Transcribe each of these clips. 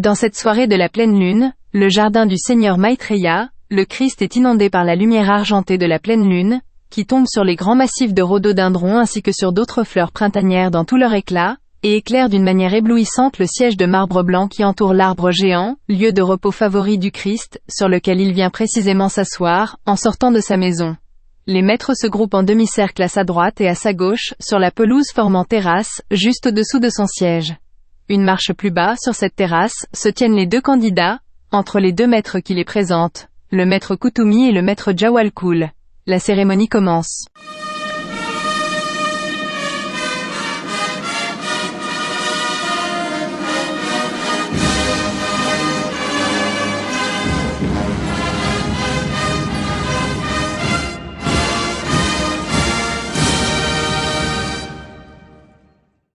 Dans cette soirée de la pleine lune, le jardin du Seigneur Maitreya, le Christ est inondé par la lumière argentée de la pleine lune, qui tombe sur les grands massifs de rhododendrons ainsi que sur d'autres fleurs printanières dans tout leur éclat, et éclaire d'une manière éblouissante le siège de marbre blanc qui entoure l'arbre géant, lieu de repos favori du Christ, sur lequel il vient précisément s'asseoir, en sortant de sa maison. Les maîtres se groupent en demi-cercle à sa droite et à sa gauche, sur la pelouse formant terrasse, juste au-dessous de son siège. Une marche plus bas, sur cette terrasse, se tiennent les deux candidats, entre les deux maîtres qui les présentent, le maître Kuthumi et le maître Jawalkul. La cérémonie commence.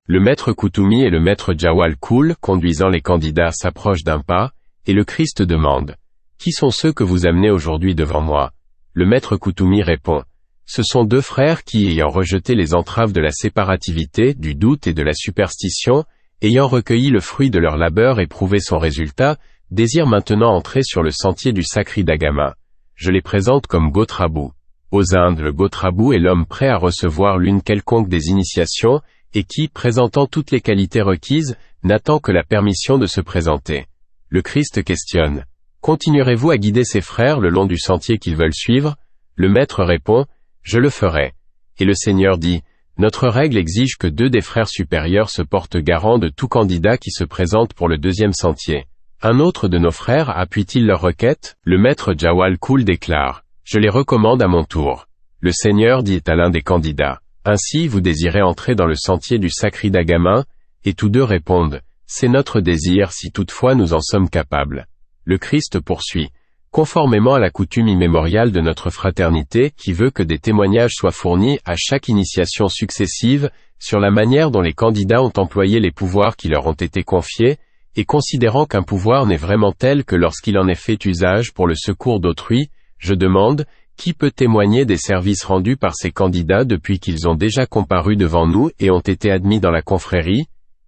Le maître Kuthumi et le maître Jawalkul, conduisant les candidats, s'approchent d'un pas, et le Christ demande « Qui sont ceux que vous amenez aujourd'hui devant moi ?» Le maître Kuthumi répond « Ce sont deux frères qui, ayant rejeté les entraves de la séparativité, du doute et de la superstition, ayant recueilli le fruit de leur labeur et prouvé son résultat, désirent maintenant entrer sur le sentier du Sakridagama. Je les présente comme Gotrabu. Aux Indes, le Gotrabu est l'homme prêt à recevoir l'une quelconque des initiations, et qui, présentant toutes les qualités requises, n'attend que la permission de se présenter. Le Christ questionne. Continuerez-vous à guider ces frères le long du sentier qu'ils veulent suivre? Le maître répond, je le ferai. Et le Seigneur dit, notre règle exige que deux des frères supérieurs se portent garant de tout candidat qui se présente pour le deuxième sentier. Un autre de nos frères appuie-t-il leur requête? Le maître Jawalkul déclare, je les recommande à mon tour. Le Seigneur dit à l'un des candidats, ainsi vous désirez entrer dans le sentier du Sakridagama, et tous deux répondent, c'est notre désir si toutefois nous en sommes capables. Le Christ poursuit, conformément à la coutume immémoriale de notre fraternité qui veut que des témoignages soient fournis à chaque initiation successive sur la manière dont les candidats ont employé les pouvoirs qui leur ont été confiés, et considérant qu'un pouvoir n'est vraiment tel que lorsqu'il en est fait usage pour le secours d'autrui, je demande, qui peut témoigner des services rendus par ces candidats depuis qu'ils ont déjà comparu devant nous et ont été admis dans la confrérie?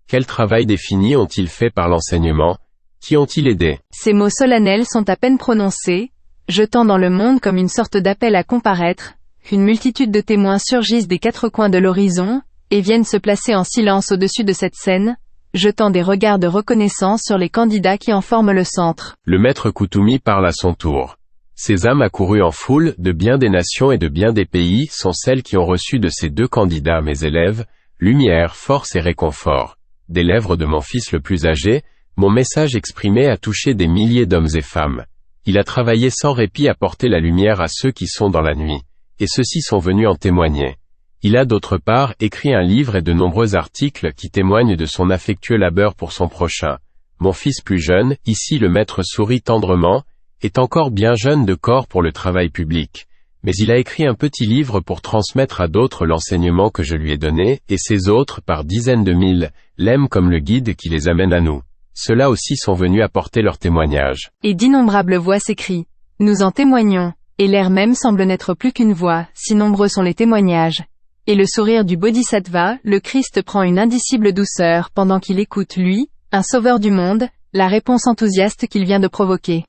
Quel travail défini ont-ils fait par l'enseignement? Qui ont-ils aidé? Ces mots solennels sont à peine prononcés, jetant dans le monde comme une sorte d'appel à comparaître, qu'une multitude de témoins surgissent des quatre coins de l'horizon, et viennent se placer en silence au-dessus de cette scène, jetant des regards de reconnaissance sur les candidats qui en forment le centre. Le maître Kuthumi parle à son tour. Ces âmes accourues en foule, de bien des nations et de bien des pays, sont celles qui ont reçu de ces deux candidats mes élèves, lumière, force et réconfort. Des lèvres de mon fils le plus âgé, mon message exprimé a touché des milliers d'hommes et femmes. Il a travaillé sans répit à porter la lumière à ceux qui sont dans la nuit, et ceux-ci sont venus en témoigner. Il a d'autre part écrit un livre et de nombreux articles qui témoignent de son affectueux labeur pour son prochain. Mon fils plus jeune, ici le maître sourit tendrement, est encore bien jeune de corps pour le travail public, mais il a écrit un petit livre pour transmettre à d'autres l'enseignement que je lui ai donné, et ces autres, par dizaines de mille, l'aiment comme le guide qui les amène à nous. Ceux-là aussi sont venus apporter leur témoignage. Et d'innombrables voix s'écrient. Nous en témoignons, et l'air même semble n'être plus qu'une voix, si nombreux sont les témoignages. Et le sourire du Bodhisattva, le Christ prend une indicible douceur pendant qu'il écoute lui, un sauveur du monde, la réponse enthousiaste qu'il vient de provoquer.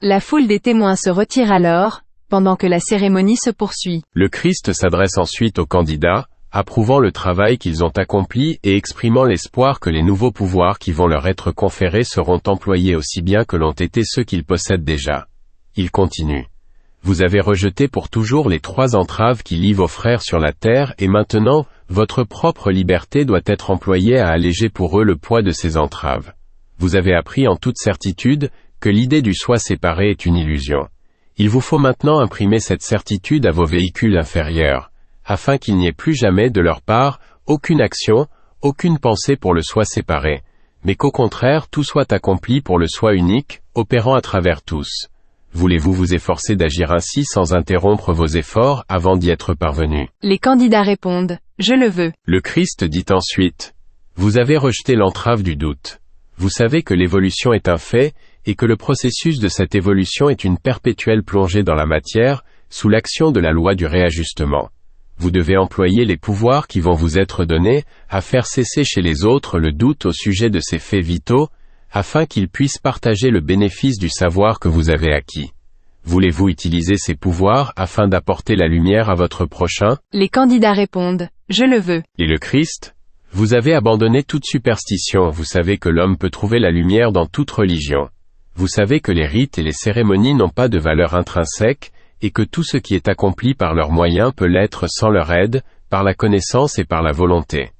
La foule des témoins se retire alors, pendant que la cérémonie se poursuit. Le Christ s'adresse ensuite aux candidats, approuvant le travail qu'ils ont accompli et exprimant l'espoir que les nouveaux pouvoirs qui vont leur être conférés seront employés aussi bien que l'ont été ceux qu'ils possèdent déjà. Il continue. Vous avez rejeté pour toujours les 3 entraves qui lient vos frères sur la terre et maintenant, votre propre liberté doit être employée à alléger pour eux le poids de ces entraves. Vous avez appris en toute certitude que l'idée du soi séparé est une illusion. Il vous faut maintenant imprimer cette certitude à vos véhicules inférieurs, afin qu'il n'y ait plus jamais de leur part aucune action, aucune pensée pour le soi séparé. mais qu'au contraire tout soit accompli pour le soi unique, opérant à travers tous. Voulez-vous vous efforcer d'agir ainsi sans interrompre vos efforts avant d'y être parvenu? Les candidats répondent, je le veux. Le Christ dit ensuite, vous avez rejeté l'entrave du doute. Vous savez que l'évolution est un fait, et que le processus de cette évolution est une perpétuelle plongée dans la matière, sous l'action de la loi du réajustement. Vous devez employer les pouvoirs qui vont vous être donnés, à faire cesser chez les autres le doute au sujet de ces faits vitaux, afin qu'ils puissent partager le bénéfice du savoir que vous avez acquis. Voulez-vous utiliser ces pouvoirs afin d'apporter la lumière à votre prochain? Les candidats répondent, je le veux. Et le Christ? Vous avez abandonné toute superstition, vous savez que l'homme peut trouver la lumière dans toute religion. Vous savez que les rites et les cérémonies n'ont pas de valeur intrinsèque, et que tout ce qui est accompli par leurs moyens peut l'être sans leur aide, par la connaissance et par la volonté.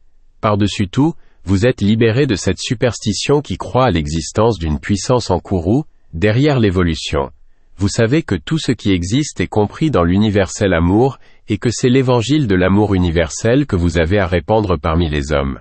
Par-dessus tout, vous êtes libérés de cette superstition qui croit à l'existence d'une puissance en courroux, derrière l'évolution. Vous savez que tout ce qui existe est compris dans l'universel amour, et que c'est l'évangile de l'amour universel que vous avez à répandre parmi les hommes.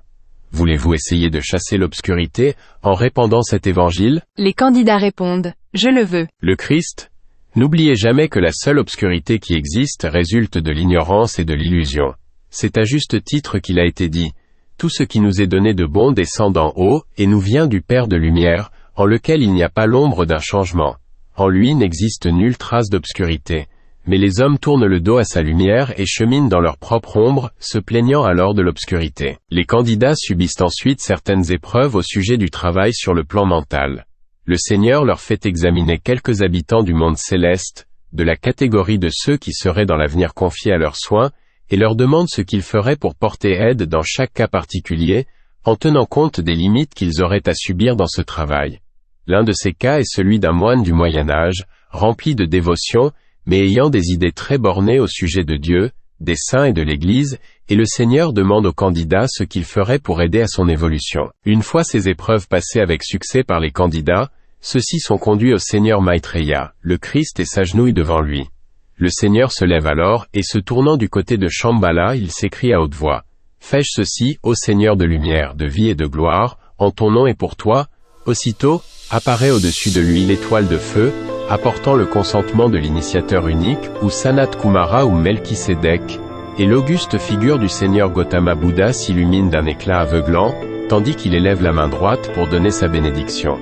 Voulez-vous essayer de chasser l'obscurité, en répandant cet évangile? Les candidats répondent, je le veux. Le Christ? N'oubliez jamais que la seule obscurité qui existe résulte de l'ignorance et de l'illusion. C'est à juste titre qu'il a été dit, tout ce qui nous est donné de bon descend d'en haut, et nous vient du Père de lumière, en lequel il n'y a pas l'ombre d'un changement. En lui n'existe nulle trace d'obscurité. Mais les hommes tournent le dos à sa lumière et cheminent dans leur propre ombre, se plaignant alors de l'obscurité. Les candidats subissent ensuite certaines épreuves au sujet du travail sur le plan mental. Le Seigneur leur fait examiner quelques habitants du monde céleste, de la catégorie de ceux qui seraient dans l'avenir confiés à leurs soins, et leur demande ce qu'ils feraient pour porter aide dans chaque cas particulier, en tenant compte des limites qu'ils auraient à subir dans ce travail. L'un de ces cas est celui d'un moine du Moyen-Âge, rempli de dévotion, mais ayant des idées très bornées au sujet de Dieu, des saints et de l'Église, et le Seigneur demande au candidat ce qu'il ferait pour aider à son évolution. Une fois ces épreuves passées avec succès par les candidats, ceux-ci sont conduits au Seigneur Maitreya, le Christ, et s'agenouillent devant lui. Le Seigneur se lève alors, et se tournant du côté de Shambhala, il s'écrie à haute voix, « Fais-je ceci, ô Seigneur de lumière, de vie et de gloire, en ton nom et pour toi ?» Aussitôt, apparaît au-dessus de lui l'étoile de feu, apportant le consentement de l'initiateur unique, ou Sanat Kumara ou Melchisédek, et l'auguste figure du Seigneur Gautama Bouddha s'illumine d'un éclat aveuglant, tandis qu'il élève la main droite pour donner sa bénédiction.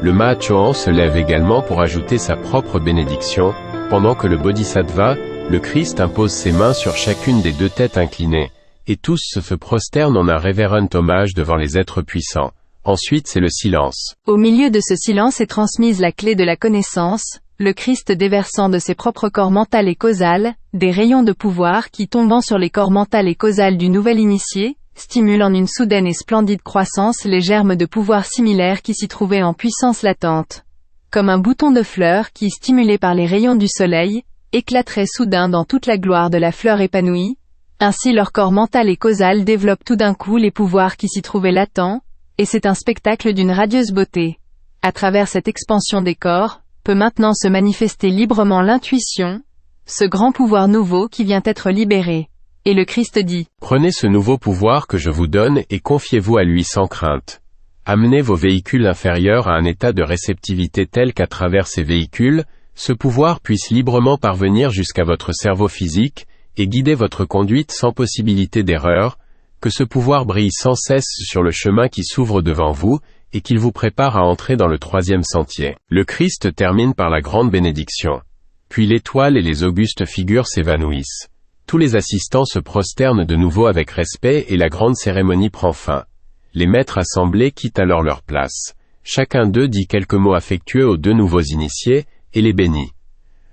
Le Mahachohan se lève également pour ajouter sa propre bénédiction, pendant que le Bodhisattva, le Christ, impose ses mains sur chacune des deux têtes inclinées, et tous se prosternent en un révérend hommage devant les êtres puissants. Ensuite c'est le silence. Au milieu de ce silence est transmise la clé de la connaissance, le Christ déversant de ses propres corps mental et causal, des rayons de pouvoir qui tombant sur les corps mental et causal du nouvel initié, stimulent en une soudaine et splendide croissance les germes de pouvoir similaires qui s'y trouvaient en puissance latente. Comme un bouton de fleur qui, stimulé par les rayons du soleil, éclaterait soudain dans toute la gloire de la fleur épanouie, ainsi leur corps mental et causal développe tout d'un coup les pouvoirs qui s'y trouvaient latents, et c'est un spectacle d'une radieuse beauté. À travers cette expansion des corps, peut maintenant se manifester librement l'intuition, ce grand pouvoir nouveau qui vient être libéré. Et le Christ dit, « Prenez ce nouveau pouvoir que je vous donne et confiez-vous à lui sans crainte. Amenez vos véhicules inférieurs à un état de réceptivité tel qu'à travers ces véhicules, ce pouvoir puisse librement parvenir jusqu'à votre cerveau physique, et guider votre conduite sans possibilité d'erreur, que ce pouvoir brille sans cesse sur le chemin qui s'ouvre devant vous, et qu'il vous prépare à entrer dans le troisième sentier. » Le Christ termine par la grande bénédiction. Puis l'étoile et les augustes figures s'évanouissent. Tous les assistants se prosternent de nouveau avec respect et la grande cérémonie prend fin. Les maîtres assemblés quittent alors leur place. Chacun d'eux dit quelques mots affectueux aux deux nouveaux initiés, et les bénit.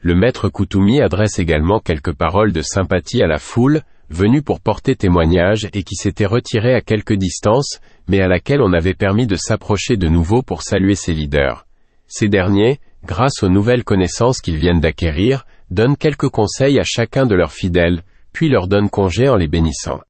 Le maître Kutumi adresse également quelques paroles de sympathie à la foule, venue pour porter témoignage et qui s'était retirée à quelque distance, mais à laquelle on avait permis de s'approcher de nouveau pour saluer ses leaders. Ces derniers, grâce aux nouvelles connaissances qu'ils viennent d'acquérir, donnent quelques conseils à chacun de leurs fidèles, puis leur donnent congé en les bénissant.